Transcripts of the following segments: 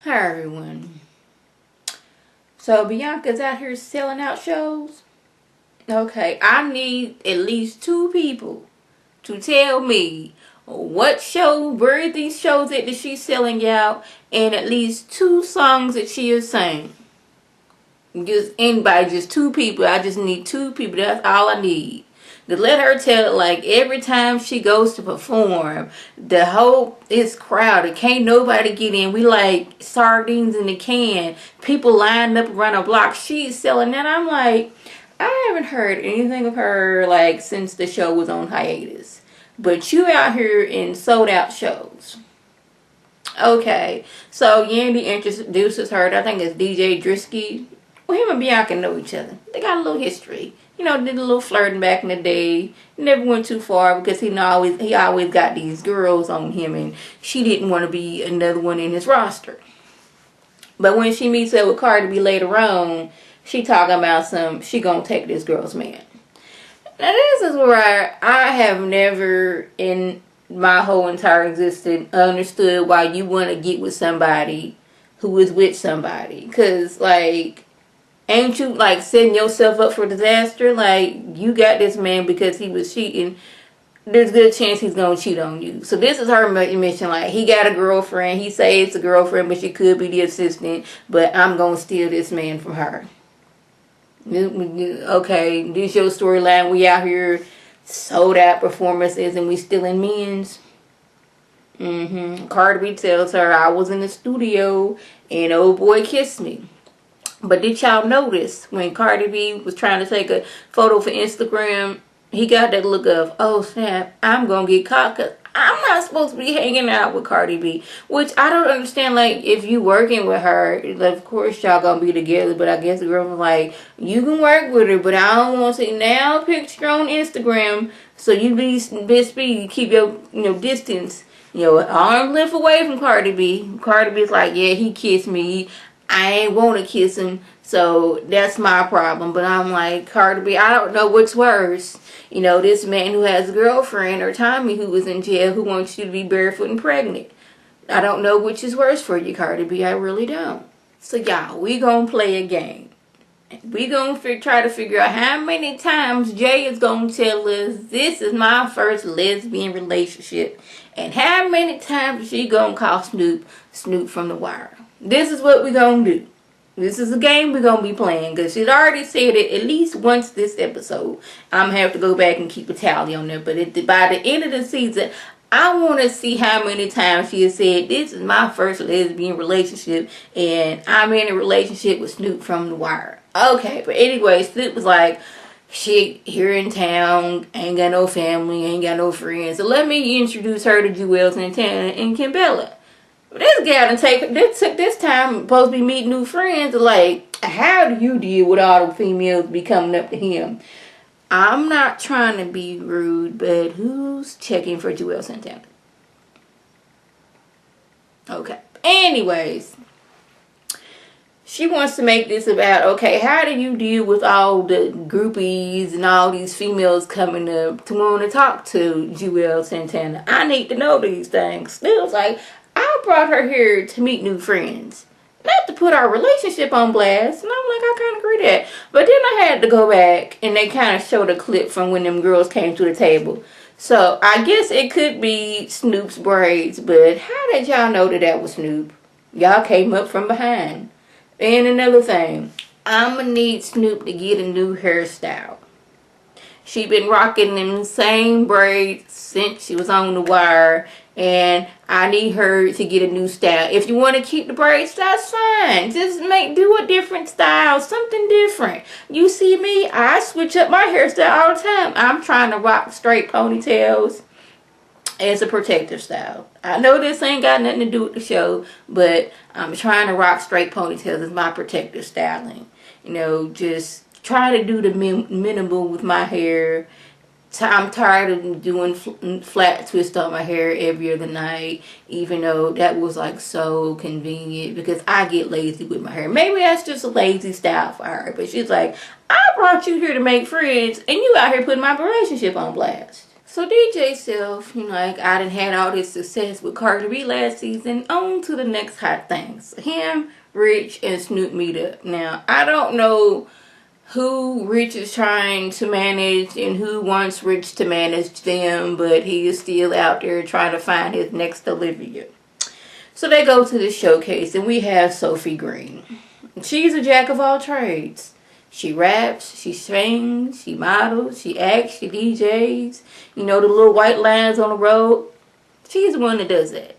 Hi everyone. So Bianca's out here selling out shows. Okay, I need at least two people to tell me what show, where these shows at that she's selling out, and at least two songs that she is saying. Just anybody, just two people. I just need two people. That's all I need. To let her tell it, like every time she goes to perform, the whole it's crowded. Can't nobody get in. We like sardines in a can. People lined up around a block. She's selling that. I'm like, I haven't heard anything of her like since the show was on hiatus. But you out here in sold out shows. Okay, so Yandy introduces her. I think it's DJ Drisky. Well, him and Bianca know each other. They got a little history. You know, did a little flirting back in the day. Never went too far because he always got these girls on him, and she didn't want to be another one in his roster. But when she meets up with Cardi B later on, she talking about she gonna take this girl's man. Now this is where I have never in my whole entire existence understood why you want to get with somebody who is with somebody. Because, like, ain't you, like, setting yourself up for disaster? Like, you got this man because he was cheating. There's a good chance he's going to cheat on you. So this is her mission. Like, he got a girlfriend. He say it's a girlfriend, but she could be the assistant. But I'm going to steal this man from her. Okay, this your storyline. We out here sold out performances and we still in men's. Cardi B tells her, I was in the studio and old boy kissed me. But did y'all notice when Cardi B was trying to take a photo for Instagram, he got that look of, oh snap, I'm gonna get caught because I'm not supposed to be hanging out with Cardi B. Which I don't understand. Like, if you working with her, of course y'all gonna be together. But I guess the girl was like, you can work with her, but I don't want to see now picture on Instagram. So you best be keep your distance, arm length away from Cardi B. Cardi B's like, yeah, he kissed me. I ain't want to kiss him, so that's my problem. But I'm like, Cardi B, I don't know what's worse. This man who has a girlfriend, or Tommy who was in jail, who wants you to be barefoot and pregnant. I don't know which is worse for you, Cardi B. I really don't. So, y'all, we gonna play a game. We gonna try to figure out how many times Jay is gonna tell us this is my first lesbian relationship, and how many times she gonna call Snoop from The Wire. This is what we gonna do. This is a game we're gonna be playing because she's already said it at least once this episode. I'm gonna have to go back and keep a tally on there. But by the end of the season, I want to see how many times she has said, this is my first lesbian relationship and I'm in a relationship with Snoop from The Wire. Okay, but anyway, Snoop was like, shit, here in town, ain't got no family, ain't got no friends. So let me introduce her to Juelz Santana and KIMBELLA. This gal took this time supposed to be meeting new friends. Like, how do you deal with all the females be coming up to him? I'm not trying to be rude, but who's checking for Juelz Santana? Okay. Anyways, she wants to make this about, okay, how do you deal with all the groupies and all these females coming up to want to talk to Juelz Santana? I need to know these things. Still, like, I brought her here to meet new friends, not to put our relationship on blast. And I'm like, I kind of agree that. But then I had to go back and they kind of showed a clip from when them girls came to the table. So I guess it could be Snoop's braids, but how did y'all know that was Snoop? Y'all came up from behind. And another thing, I'm going to need Snoop to get a new hairstyle. She been rocking them same braids since she was on The Wire. And I need her to get a new style. If you want to keep the braids, that's fine. Just do a different style, something different. You see me, I switch up my hairstyle all the time. I'm trying to rock straight ponytails as a protective style. I know this ain't got nothing to do with the show, but I'm trying to rock straight ponytails as my protective styling. Just try to do the minimal with my hair. I'm tired of doing flat twist on my hair every other night, even though that was like so convenient because I get lazy with my hair. Maybe that's just a lazy style for her, but she's like, I brought you here to make friends and you out here putting my relationship on blast. So DJ Self, like I done had all this success with Cardi B last season. On to the next hot things. Him, Rich, and Snoop meet up. Now, I don't know who Rich is trying to manage and who wants Rich to manage them, but he is still out there trying to find his next Olivia. So they go to the showcase and we have Sophie Green. She's a jack of all trades. She raps, she sings, she models, she acts, she DJs. The little white lines on the road. She's the one that does that.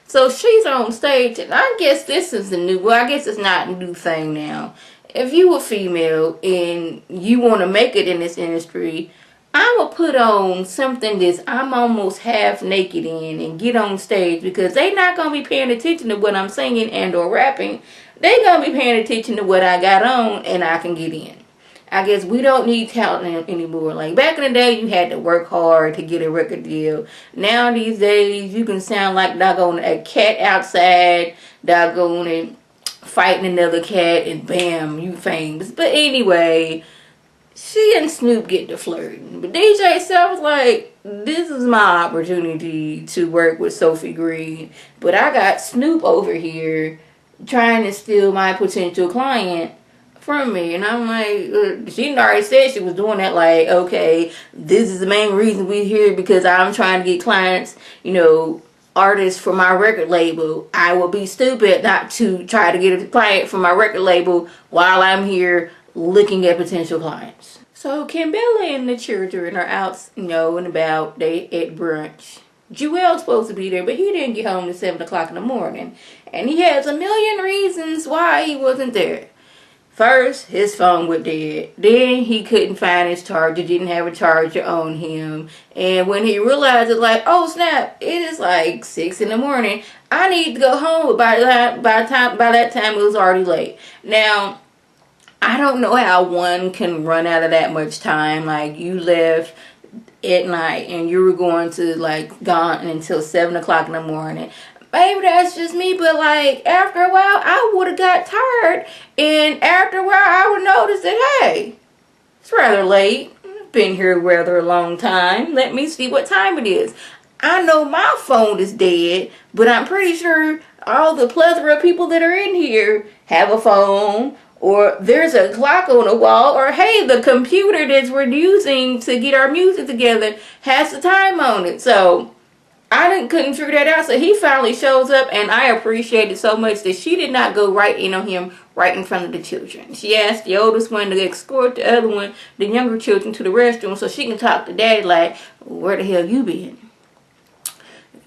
So she's on stage, and I guess this is I guess it's not a new thing now. If you a female and you want to make it in this industry, I'm going to put on something that I'm almost half naked in and get on stage, because they not going to be paying attention to what I'm singing and or rapping. They going to be paying attention to what I got on and I can get in. I guess we don't need talent anymore. Like back in the day, you had to work hard to get a record deal. Now these days, you can sound like doggone a cat outside, doggone and fighting another cat, and bam, you famous. But anyway, she and Snoop get to flirting. But DJ Self was like, this is my opportunity to work with Sophie Green. But I got Snoop over here trying to steal my potential client from me. And I'm like, she already said she was doing that. Like, okay, this is the main reason we here, because I'm trying to get clients, artists for my record label. I will be stupid not to try to get a client for my record label while I'm here looking at potential clients. So KIMBELLA and the children are out, and about. They at brunch. Jewel's supposed to be there, but he didn't get home at 7 o'clock in the morning. And he has a million reasons why he wasn't there. First, his phone was dead. Then he couldn't find his charger, didn't have a charger on him. And when he realized it, like, oh snap, it is like 6 in the morning. I need to go home. But by that time it was already late. Now, I don't know how one can run out of that much time. Like, you left at night and you were going to gone until 7 o'clock in the morning. Maybe that's just me, but after a while I would have got tired, and after a while I would notice that, hey, it's rather late. I've been here rather a long time. Let me see what time it is. I know my phone is dead, but I'm pretty sure all the plethora of people that are in here have a phone, or there's a clock on the wall, or hey, the computer that we're using to get our music together has the time on it. So I couldn't figure that out. So he finally shows up, and I appreciate it so much that she did not go right in on him right in front of the children. She asked the oldest one to escort the other one, the younger children, to the restroom so she can talk to daddy like, where the hell you been?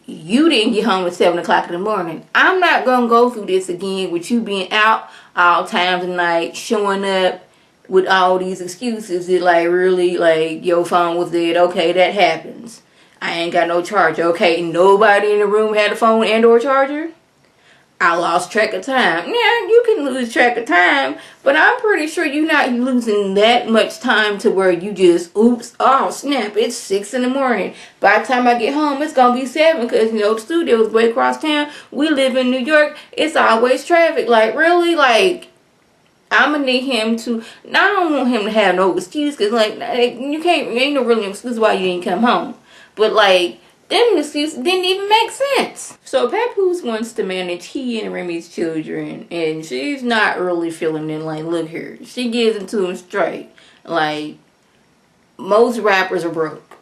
You didn't get home at 7 o'clock in the morning. I'm not going to go through this again with you being out all times of night, showing up with all these excuses that really your phone was dead. Okay, that happens. I ain't got no charger. Okay, nobody in the room had a phone and or charger. I lost track of time. Yeah, you can lose track of time, but I'm pretty sure you're not losing that much time to where you just, oops, oh snap, it's 6 in the morning. By the time I get home, it's going to be 7, because, the studio is way across town. We live in New York. It's always traffic. Really, I'm going to need him to, I don't want him to have no excuse, because, you ain't no really excuse why you didn't come home. But, them excuses didn't even make sense. So Papoose wants to manage he and Remy's children, and she's not really feeling it. Look here, she gives it to him straight. Most rappers are broke.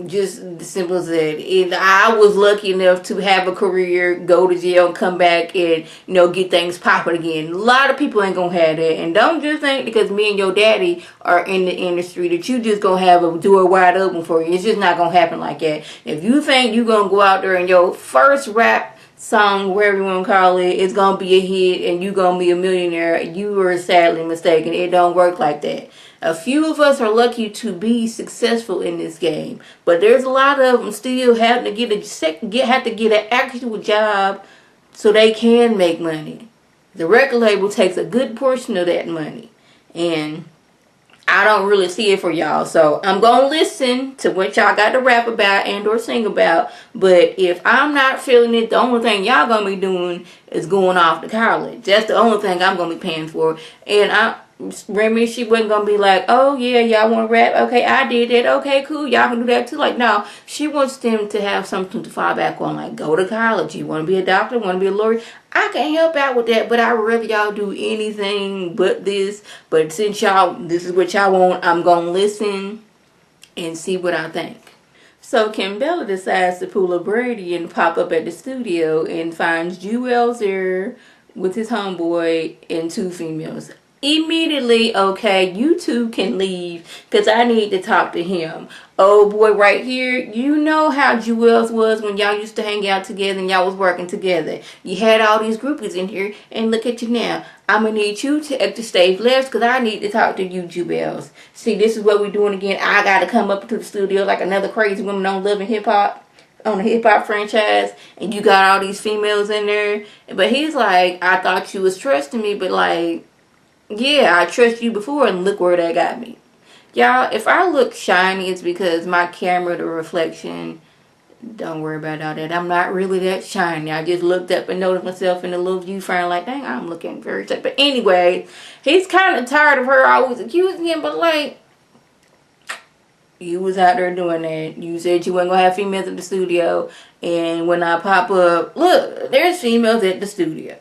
Just as simple as that. And I was lucky enough to have a career, go to jail, and come back and, get things popping again. A lot of people ain't gonna have that. And don't just think because me and your daddy are in the industry that you just gonna have a door wide open for you. It's just not gonna happen like that. If you think you gonna go out there and your first rap song, whatever you want to call it, it's gonna be a hit and you gonna be a millionaire, you are sadly mistaken. It don't work like that. A few of us are lucky to be successful in this game, but there's a lot of them still have to get an actual job so they can make money. The record label takes a good portion of that money, and I don't really see it for y'all. So I'm gonna listen to what y'all got to rap about and or sing about. But if I'm not feeling it, the only thing y'all gonna be doing is going off to college. That's the only thing I'm gonna be paying for. And Remy, she wasn't gonna be like, oh yeah, y'all want to rap? Okay, I did that. Okay, cool. Y'all can do that too. Like, no, she wants them to have something to fall back on. Like, go to college. You want to be a doctor? Want to be a lawyer? I can help out with that, but I'd rather y'all do anything but this. But since y'all, this is what y'all want, I'm gonna listen and see what I think. So KIMBELLA decides to pull a Brady and pop up at the studio and finds Jewel's there with his homeboy and 2 females. Immediately, okay, you 2 can leave because I need to talk to him. Oh boy, right here, you know how Jewel's was when y'all used to hang out together and y'all was working together. You had all these groupies in here, and look at you now. I'm gonna need you to exit stage left because I need to talk to you, Jewel's. See, this is what we're doing again. I gotta come up to the studio like another crazy woman on Love and Hip Hop, on the hip hop franchise, and you got all these females in there. But he's like, I thought you was trusting me, but like, yeah, I trust you before, and look where that got me. Y'all, if I look shiny, it's because my camera, the reflection, don't worry about all that. I'm not really that shiny. I just looked up and noticed myself in the little viewfinder like, dang, I'm looking very shiny. But anyway, he's kind of tired of her always accusing him, but like, you was out there doing that. You said you wasn't going to have females at the studio, and when I pop up, look, there's females at the studio.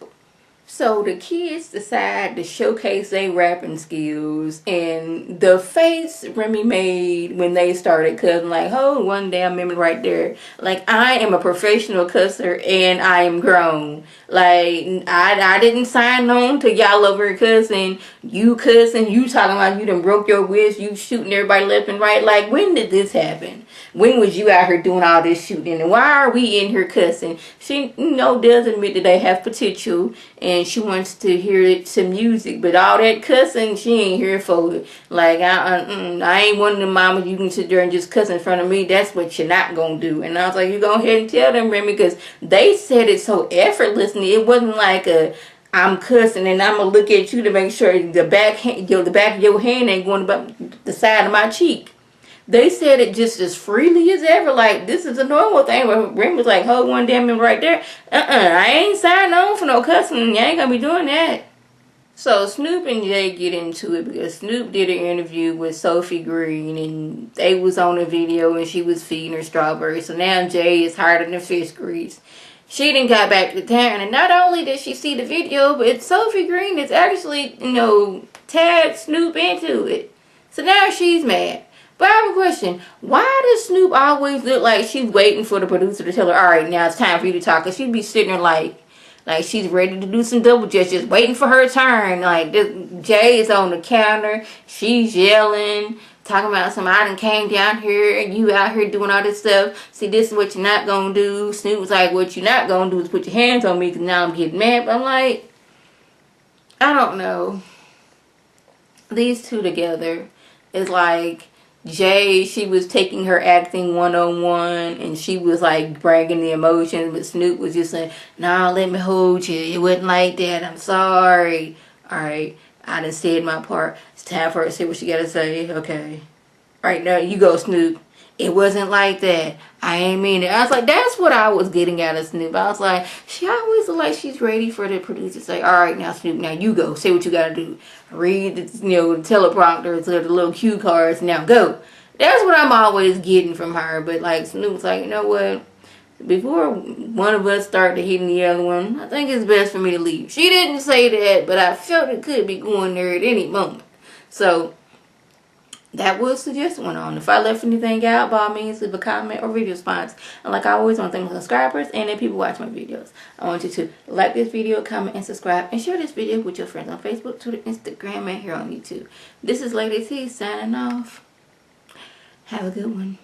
So the kids decide to showcase their rapping skills, and the face Remy made when they started cutting, like, oh, one damn minute right there. Like, I am a professional cusser and I am grown. Like, I didn't sign on to y'all over here cussing, you talking about you done broke your wrist, you shooting everybody left and right. Like, when did this happen? When was you out here doing all this shooting? And why are we in here cussing? She, does admit that they have potential, and she wants to hear some music, but all that cussing, she ain't here for it. Like, I ain't one of the mamas you can sit there and just cuss in front of me. That's what you're not gonna do. And I was like, you go ahead and tell them, Remy, because they said it so effortlessly. It wasn't like I'm cussing and I'm gonna look at you to make sure the back of your hand ain't going about the side of my cheek. They said it just as freely as ever. Like, this is a normal thing. But Remy was like, hold one damn minute right there. I ain't signed on for no cussing. You ain't gonna be doing that. So Snoop and Jay get into it because Snoop did an interview with Sophie Green, and they was on a video and she was feeding her strawberries. So now Jay is harder than fish grease. She done got back to town, and not only did she see the video, but Sophie Green is actually, tagged Snoop into it. So now she's mad. But I have a question. Why does Snoop always look like she's waiting for the producer to tell her, all right, now it's time for you to talk? Because she'd be sitting there like she's ready to do some double just waiting for her turn. Like, Jay is on the counter. She's yelling, talking about some, I done came down here and you out here doing all this stuff. See, this is what you're not going to do. Snoop was like, what you're not going to do is put your hands on me because now I'm getting mad. But I'm like, I don't know. These two together is like, Jay, she was taking her acting 101 and she was like bringing the emotions, but Snoop was just saying, nah, let me hold you. It wasn't like that. I'm sorry. Alright, I done said my part. It's time for her to say what she gotta say. Okay. Right now, you go, Snoop. It wasn't like that. I ain't mean it. I was like, that's what I was getting out of Snoop. I was like, she always looks like she's ready for the producer to say, all right, now, Snoop, now you go. Say what you got to do. Read the, the teleprompter to the little cue cards. Now go. That's what I'm always getting from her. But, like, Snoop's like, you know what? Before one of us started hitting the other one, I think it's best for me to leave. She didn't say that, but I felt it could be going there at any moment. So that was the just went on. If I left anything out, by all means, leave a comment or video response. And like I always want to thank my subscribers and the people watch my videos. I want you to like this video, comment, and subscribe. And share this video with your friends on Facebook, Twitter, Instagram, and here on YouTube. This is Lady T signing off. Have a good one.